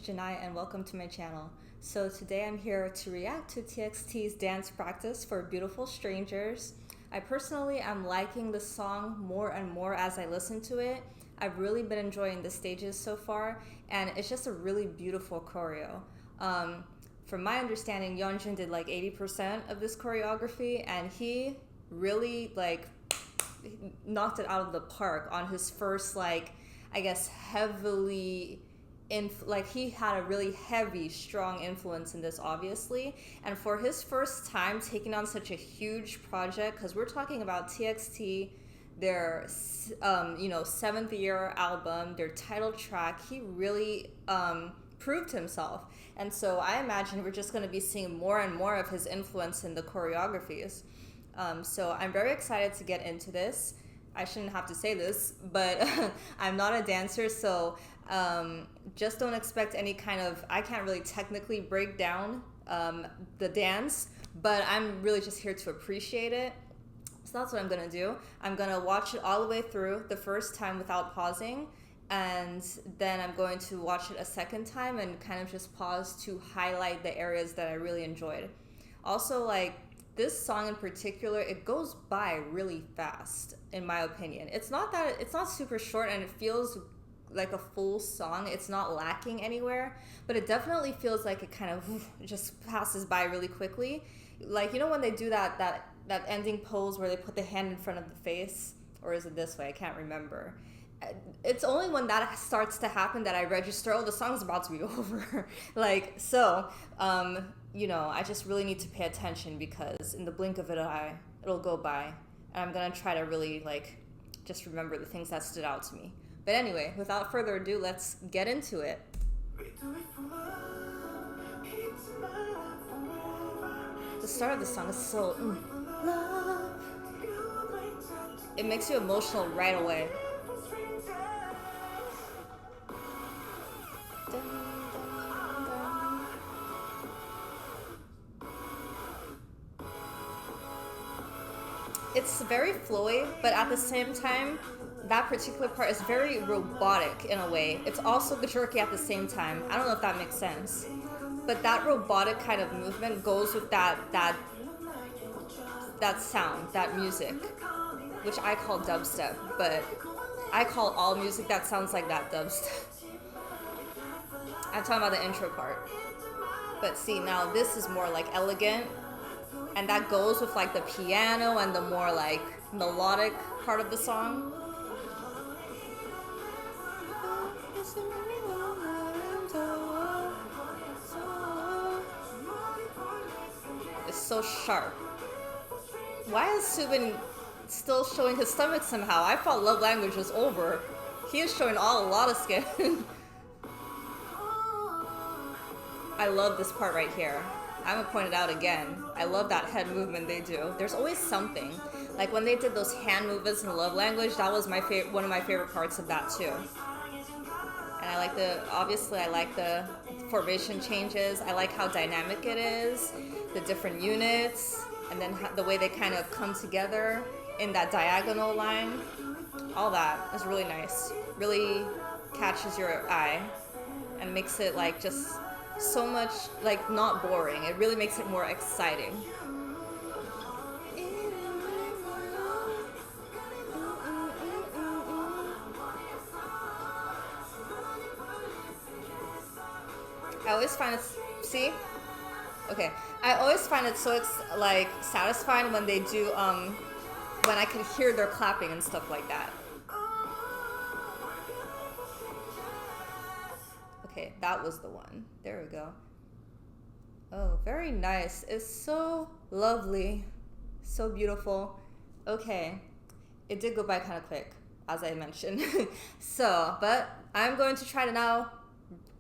Janai and welcome to my channel. So today I'm here to react to TXT's dance practice for Beautiful Strangers. I personally am liking the song more and more as I listen to it. I've really been enjoying the stages so far, and it's just a really beautiful choreo. From my understanding, Yeonjun did like 80% of this choreography, and he really knocked it out of the park on his first heavily he had a really heavy, strong influence in this, obviously. And for his first time taking on such a huge project, because we're talking about TXT, their seventh year album, their title track, he really proved himself. And so I imagine we're just going to be seeing more and more of his influence in the choreographies. So I'm very excited to get into this. I shouldn't have to say this, but I'm not a dancer, so just don't expect any kind of, I can't really technically break down the dance, but I'm really just here to appreciate it. So that's what I'm gonna do. I'm gonna watch it all the way through the first time without pausing, and then I'm going to watch it a second time and kind of just pause to highlight the areas that I really enjoyed. Also, this song in particular, it goes by really fast, in my opinion. It's not super short, and it feels like a full song. It's not lacking anywhere, but it definitely feels like it kind of just passes by really quickly. When they do that ending pose where they put the hand in front of the face, or is it this way? I can't remember. It's only when that starts to happen that I register, oh, the song's about to be over. I just really need to pay attention, because in the blink of an eye, it'll go by. And I'm gonna try to really just remember the things that stood out to me. But anyway, without further ado, let's get into it. The start of the song is so love. It makes you emotional right away. It's very flowy, but at the same time, that particular part is very robotic in a way. It's also jerky at the same time. I don't know if that makes sense. But that robotic kind of movement goes with that sound, that music, which I call dubstep, but I call all music that sounds like that dubstep. I'm talking about the intro part. But see, now this is more elegant, and that goes with the piano and the more melodic part of the song. It's so sharp. Why is Subin still showing his stomach somehow? I thought Love Language was over. He is showing a lot of skin. I love this part right here. I'm gonna point it out again. I love that head movement they do. There's always something. Like when they did those hand movements in Love Language, that was one of my favorite parts of that too. And I like the formation changes. I like how dynamic it is, the different units, and then the way they kind of come together in that diagonal line. All that is really nice. Really catches your eye and makes it just so much not boring. It really makes it more exciting. I always find it, see? Okay. I always find it so satisfying when they do when I can hear their clapping and stuff like that. Okay, that was the one. There we go. Oh, very nice. It's so lovely. So beautiful. Okay. It did go by kind of quick, as I mentioned. But I'm going to try to now.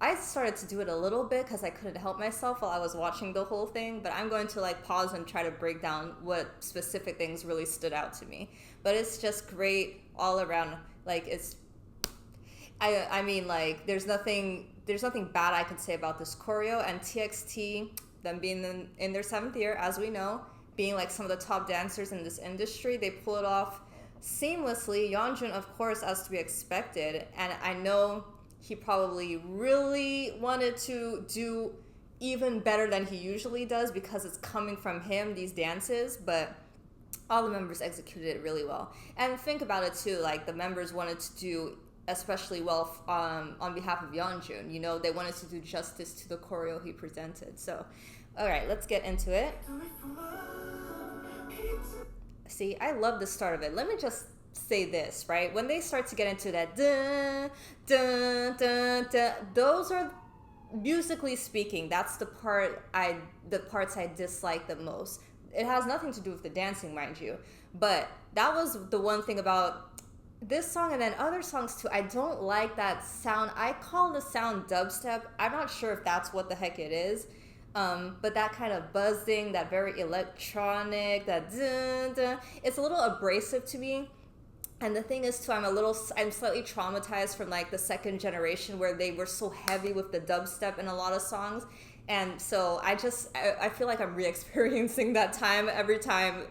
I started to do it a little bit because I couldn't help myself while I was watching the whole thing, but I'm going to pause and try to break down what specific things really stood out to me. But it's just great all around. There's nothing bad I could say about this choreo. And TXT, them being in their 7th year, as we know, being some of the top dancers in this industry, they pull it off seamlessly. Yeonjun, of course, as to be expected, and I know he probably really wanted to do even better than he usually does because it's coming from him, these dances, but all the members executed it really well. And think about it too, like the members wanted to do especially well on behalf of Yeonjun. You know, they wanted to do justice to the choreo he presented. So, all right, let's get into it. See, I love the start of it. Let me just say this, right? When they start to get into that dun, dun, dun, dun, those are, musically speaking, that's the parts I dislike the most. It has nothing to do with the dancing, mind you, but that was the one thing about this song, and then other songs too. I don't like that sound. I call the sound dubstep. I'm not sure if that's what the heck it is. But that kind of buzzing, that very electronic, that dun, dun, it's a little abrasive to me. And the thing is too, I'm slightly traumatized from like the second generation where they were so heavy with the dubstep in a lot of songs. And so I feel like I'm re-experiencing that time every time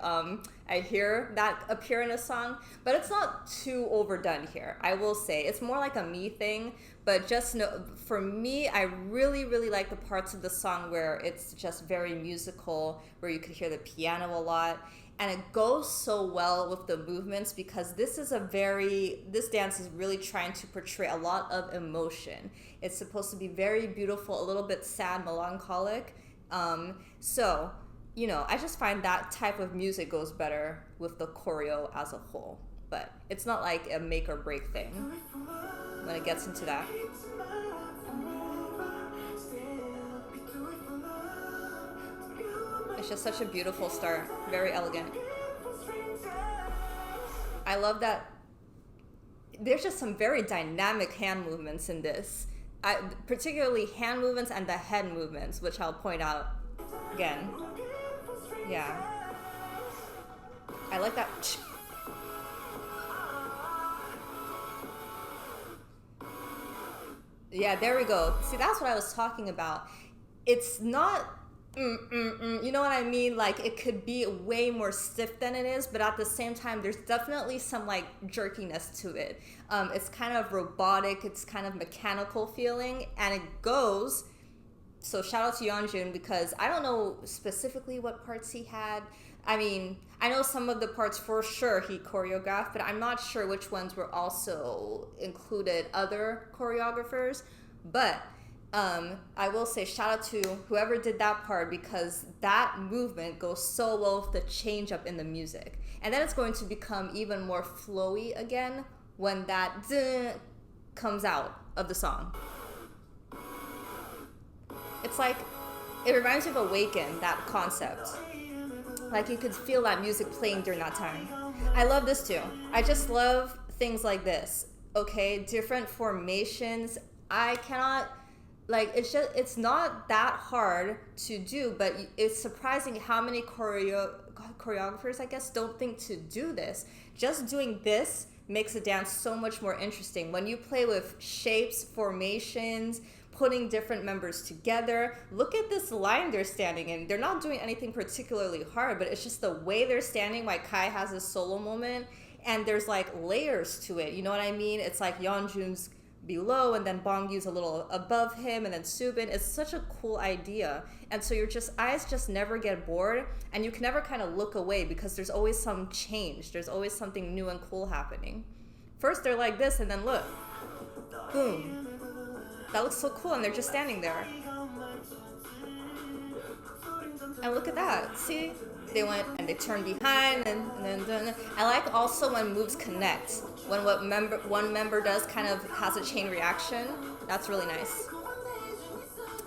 I hear that appear in a song. But it's not too overdone here, I will say. It's more like a me thing. But just know, for me, I really, really like the parts of the song where it's just very musical, where you could hear the piano a lot. And it goes so well with the movements because this dance is really trying to portray a lot of emotion. It's supposed to be very beautiful, a little bit sad, melancholic. So, you know, I just find that type of music goes better with the choreo as a whole. But it's not like a make or break thing when it gets into that. It's just such a beautiful start. Very elegant. I love that there's just some very dynamic hand movements in this. Particularly hand movements and the head movements, which I'll point out again. Yeah. I like that. Yeah, there we go. See, that's what I was talking about. It's not you know what I mean? Like, it could be way more stiff than it is, but at the same time, there's definitely some, like, jerkiness to it. It's kind of robotic, it's kind of mechanical feeling, and it goes... So shout out to Yeonjun, because I don't know specifically what parts he had. I mean, I know some of the parts for sure he choreographed, but I'm not sure which ones were also included other choreographers, but... I will say shout out to whoever did that part because that movement goes so well with the change up in the music. And then it's going to become even more flowy again when that comes out of the song. It's like, it reminds me of Awaken, that concept. Like you could feel that music playing during that time. I love this too. I just love things like this. Okay, different formations. I cannot... Like, it's not that hard to do, but it's surprising how many choreographers, I guess, don't think to do this. Just doing this makes the dance so much more interesting. When you play with shapes, formations, putting different members together, look at this line they're standing in. They're not doing anything particularly hard, but it's just the way they're standing. Like, Kai has a solo moment, and there's, like, layers to it. You know what I mean? It's like Yeonjun's below and then Bongyu's a little above him and then Subin. It's such a cool idea, and so your eyes just never get bored, and you can never kind of look away because there's always some change, there's always something new and cool happening. First they're like this, and then look, boom, that looks so cool, and they're just standing there, and look at that. See, they went and they turned behind, and then I like also when moves connect. When one member does kind of has a chain reaction. That's really nice.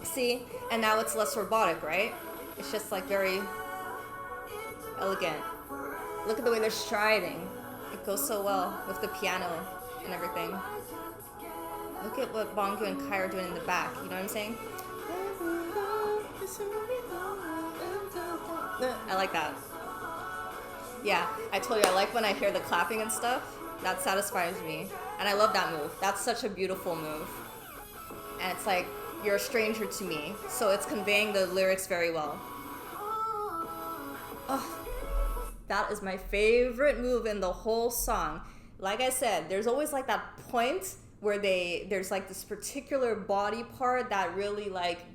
See? And now it's less robotic, right? It's just like very elegant. Look at the way they're striding. It goes so well with the piano and everything. Look at what Bongyu and Kai are doing in the back. You know what I'm saying? I like that. Yeah, I told you I like when I hear the clapping and stuff. That satisfies me. And I love that move. That's such a beautiful move. And it's like, you're a stranger to me. So it's conveying the lyrics very well. Oh, that is my favorite move in the whole song. Like I said, there's always like that point where there's like this particular body part that really like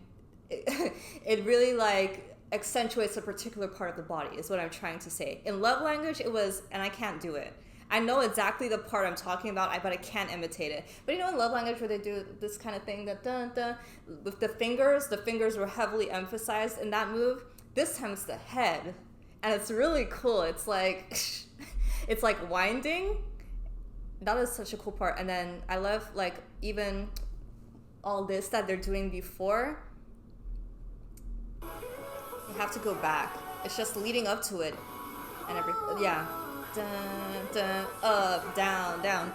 it really like accentuates a particular part of the body is what I'm trying to say. In Love Language it was, and I can't do it. I know exactly the part I'm talking about, but I can't imitate it. But you know in Love Language where they do this kind of thing, that dun dun, with the fingers were heavily emphasized in that move. This time it's the head, and it's really cool. It's like it's like winding. That is such a cool part. And then I love like even all this that they're doing before. You have to go back. It's just leading up to it, and yeah. Dun, dun, up, down, down.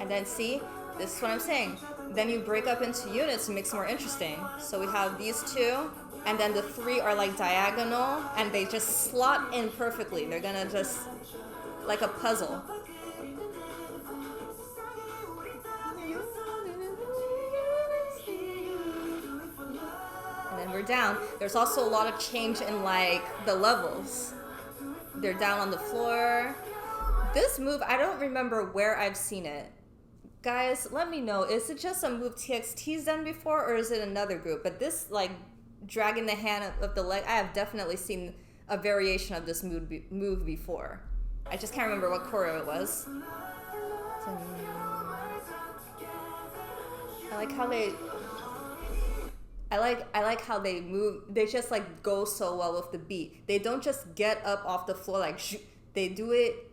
And then see, this is what I'm saying. Then you break up into units and makes it more interesting. So we have these two, and then the three are like diagonal, and they just slot in perfectly. They're gonna just, like a puzzle. And then we're down. There's also a lot of change in like the levels. They're down on the floor. This move, I don't remember where I've seen it. Guys, let me know. Is it just a move TXT's done before, or is it another group? But this, like, dragging the hand of the leg, I have definitely seen a variation of this move before. I just can't remember what choreo it was. I like how they... I like how they move. They just like go so well with the beat. They don't just get up off the floor like they do it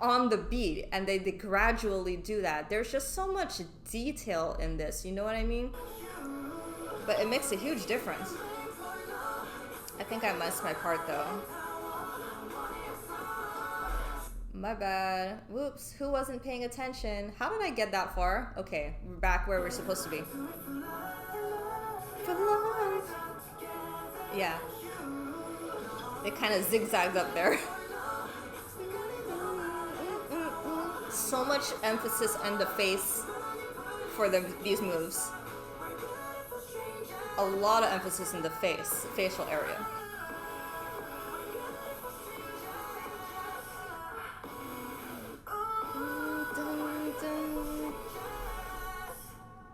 on the beat, and they gradually do that. There's just so much detail in this, you know what I mean? But it makes a huge difference. I think I missed my part though. My bad. Whoops, who wasn't paying attention? How did I get that far? Okay, we're back where we're supposed to be. Love. Yeah. It kind of zigzags up there. So much emphasis on the face for these moves. A lot of emphasis in the facial area.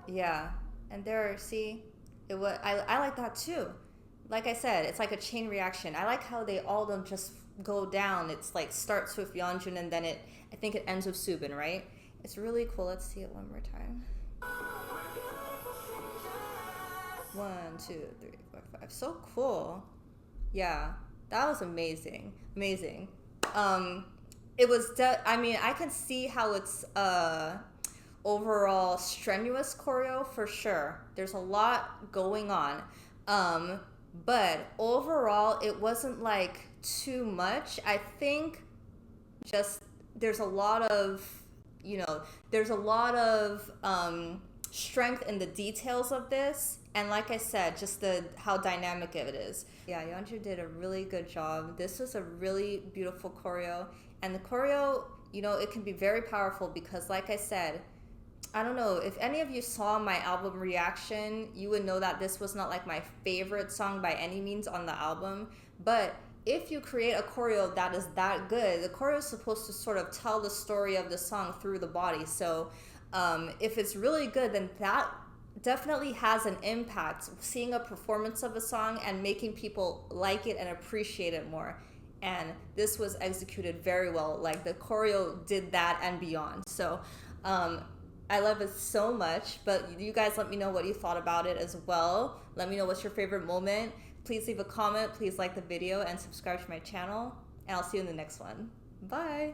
Yeah, and there, see? I like that too. Like I said, it's like a chain reaction. I like how they all don't just go down. It's like starts with Yeonjun and then I think it ends with Subin, right? It's really cool. Let's see it one more time. 1, 2, 3, 4, 5. So cool. Yeah, that was amazing. Amazing. It was, I mean, I can see how it's, overall strenuous choreo for sure. There's a lot going on, but overall it wasn't like too much. I think just there's a lot of, you know, there's a lot of strength in the details of this, and like I said, just how dynamic it is. Yeah, Yeonjun did a really good job. This was a really beautiful choreo, and the choreo, you know, it can be very powerful because like I said, I don't know, if any of you saw my album reaction, you would know that this was not like my favorite song by any means on the album. But if you create a choreo that is that good, the choreo is supposed to sort of tell the story of the song through the body. So if it's really good, then that definitely has an impact. Seeing a performance of a song and making people like it and appreciate it more. And this was executed very well. Like the choreo did that and beyond. So I love it so much, but you guys let me know what you thought about it as well. Let me know what's your favorite moment. Please leave a comment, please like the video, and subscribe to my channel. And I'll see you in the next one. Bye!